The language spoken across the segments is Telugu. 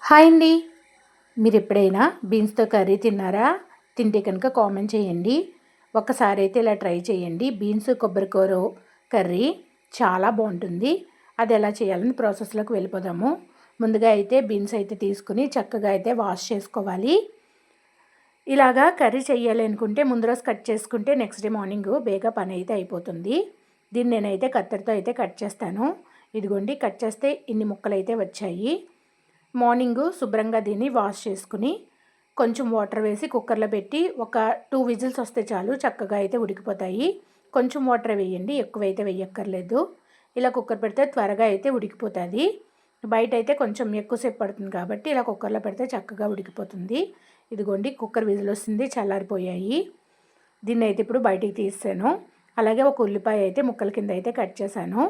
హాయ్ అండి. మీరు ఎప్పుడైనా బీన్స్‌తో కర్రీ తిన్నారా? తింటే కనుక కామెంట్ చేయండి. ఒక్కసారి అయితే ఇలా ట్రై చేయండి. బీన్స్ కొబ్బరికూర కర్రీ చాలా బాగుంటుంది. అది ఎలా చేయాలని ప్రాసెస్లోకి వెళ్ళిపోదాము. ముందుగా అయితే బీన్స్ అయితే తీసుకుని చక్కగా అయితే వాష్ చేసుకోవాలి. ఇలాగా కర్రీ చేయాలి అనుకుంటే ముందు రోజు కట్ చేసుకుంటే నెక్స్ట్ డే మార్నింగ్ బేగా పని అయితే అయిపోతుంది. దీన్ని నేనైతే కత్తెరతో అయితే కట్ చేస్తాను. ఇదిగోండి కట్ చేస్తే ఇన్ని ముక్కలు అయితే వచ్చాయి. మార్నింగు శుభ్రంగా దీన్ని వాష్ చేసుకుని కొంచెం వాటర్ వేసి కుక్కర్లో పెట్టి ఒక 2 విజిల్స్ వస్తే చాలు, చక్కగా అయితే ఉడికిపోతాయి. కొంచెం వాటర్ వేయండి, ఎక్కువైతే వేయక్కర్లేదు. ఇలా కుక్కర్ పెడితే త్వరగా అయితే ఉడికిపోతుంది. బయట అయితే కొంచెం ఎక్కువసేపు పడుతుంది కాబట్టి ఇలా కుక్కర్లో పెడితే చక్కగా ఉడికిపోతుంది. ఇదిగోండి కుక్కర్ విజిల్ వస్తుంది, చల్లారిపోయాయి. దీన్ని అయితే ఇప్పుడు బయటికి తీసాను. అలాగే ఒక ఉల్లిపాయ అయితే ముక్కల కింద అయితే కట్ చేశాను.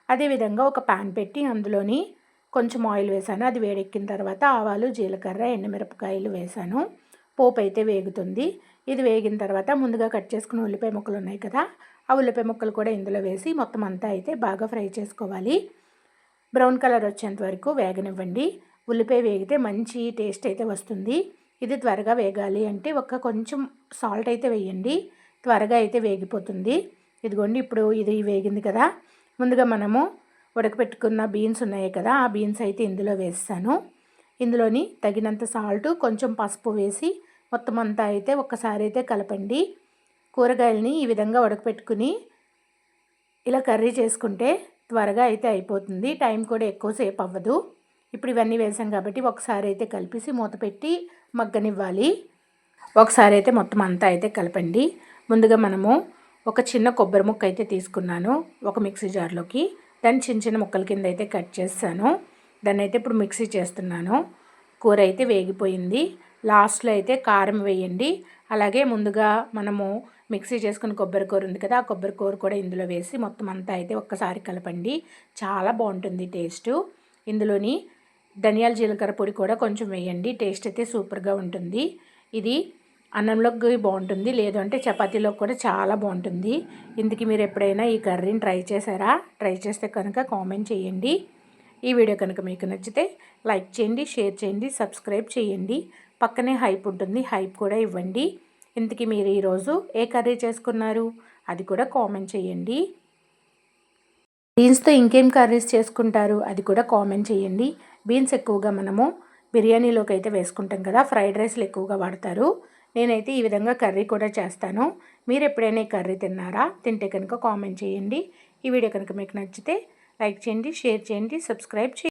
అదేవిధంగా ఒక ప్యాన్ పెట్టి అందులోని కొంచెం ఆయిల్ వేసాను. అది వేడెక్కిన తర్వాత ఆవాలు, జీలకర్ర, ఎండుమిరపకాయలు వేసాను. పోపు అయితే వేగుతుంది. ఇది వేగిన తర్వాత ముందుగా కట్ చేసుకున్న ఉల్లిపాయ ముక్కలు ఉన్నాయి కదా, ఆ ఉల్లిపాయ ముక్కలు కూడా ఇందులో వేసి మొత్తం అంతా అయితే బాగా ఫ్రై చేసుకోవాలి. బ్రౌన్ కలర్ వచ్చేంత వరకు వేగనివ్వండి. ఉల్లిపాయ వేగితే మంచి టేస్ట్ అయితే వస్తుంది. ఇది త్వరగా వేగాలి అంటే కొంచెం సాల్ట్ అయితే వేయండి, త్వరగా అయితే వేగిపోతుంది. ఇదిగోండి ఇప్పుడు ఇది వేగింది కదా, ముందుగా మనము ఉడకపెట్టుకున్న బీన్స్ ఉన్నాయి కదా, ఆ బీన్స్ అయితే ఇందులో వేస్తాను. ఇందులోని తగినంత సాల్ట్, కొంచెం పసుపు వేసి మొత్తం అంతా అయితే ఒక్కసారి అయితే కలపండి. కూరగాయలని ఈ విధంగా ఉడకపెట్టుకుని ఇలా కర్రీ చేసుకుంటే త్వరగా అయితే అయిపోతుంది, టైం కూడా ఎక్కువసేపు అవ్వదు. ఇప్పుడు ఇవన్నీ వేసాం కాబట్టి ఒకసారి అయితే కలిపేసి మూత పెట్టి మగ్గనివ్వాలి. ఒకసారి అయితే మొత్తం అంతా అయితే కలపండి. ముందుగా మనము ఒక చిన్న కొబ్బరి ముక్క అయితే తీసుకున్నాను ఒక మిక్సీ జార్లోకి. దాన్ని చిన్న చిన్న ముక్కల కింద అయితే కట్ చేస్తాను. దాన్ని అయితే ఇప్పుడు మిక్సీ చేస్తున్నాను. కూర అయితే వేగిపోయింది. లాస్ట్లో అయితే కారం వేయండి. అలాగే ముందుగా మనము మిక్సీ చేసుకుని కొబ్బరి కూర ఉంది కదా, ఆ కొబ్బరి కూర కూడా ఇందులో వేసి మొత్తం అంతా అయితే ఒక్కసారి కలపండి. చాలా బాగుంటుంది టేస్టు. ఇందులోని ధనియాల జీలకర్ర పొడి కూడా కొంచెం వేయండి, టేస్ట్ అయితే సూపర్గా ఉంటుంది. ఇది అన్నంలోకి బాగుంటుంది, లేదు అంటే చపాతీలో కూడా చాలా బాగుంటుంది. ఇందుకు మీరు ఎప్పుడైనా ఈ కర్రీని ట్రై చేశారా? ట్రై చేస్తే కనుక కామెంట్ చేయండి. ఈ వీడియో కనుక మీకు నచ్చితే లైక్ చేయండి, షేర్ చేయండి, సబ్స్క్రైబ్ చేయండి. పక్కనే హైప్ ఉంటుంది, హైప్ కూడా ఇవ్వండి. ఇందుకు మీరు ఈరోజు ఏ కర్రీ చేసుకున్నారు అది కూడా కామెంట్ చేయండి. బీన్స్తో ఇంకేం కర్రీస్ చేసుకుంటారు అది కూడా కామెంట్ చేయండి. బీన్స్ ఎక్కువగా మనము బిర్యానీలోకి అయితే వేసుకుంటాం కదా, ఫ్రైడ్ రైస్లు ఎక్కువగా వాడతారు. నేనైతే ఈ విధంగా కర్రీ కూడా చేస్తాను. మీరు ఎప్పుడైనా ఈ కర్రీ తిన్నారా? తింటే కనుక కామెంట్ చేయండి. ఈ వీడియో కనుక మీకు నచ్చితే లైక్ చేయండి, షేర్ చేయండి, సబ్స్క్రైబ్ చేయండి.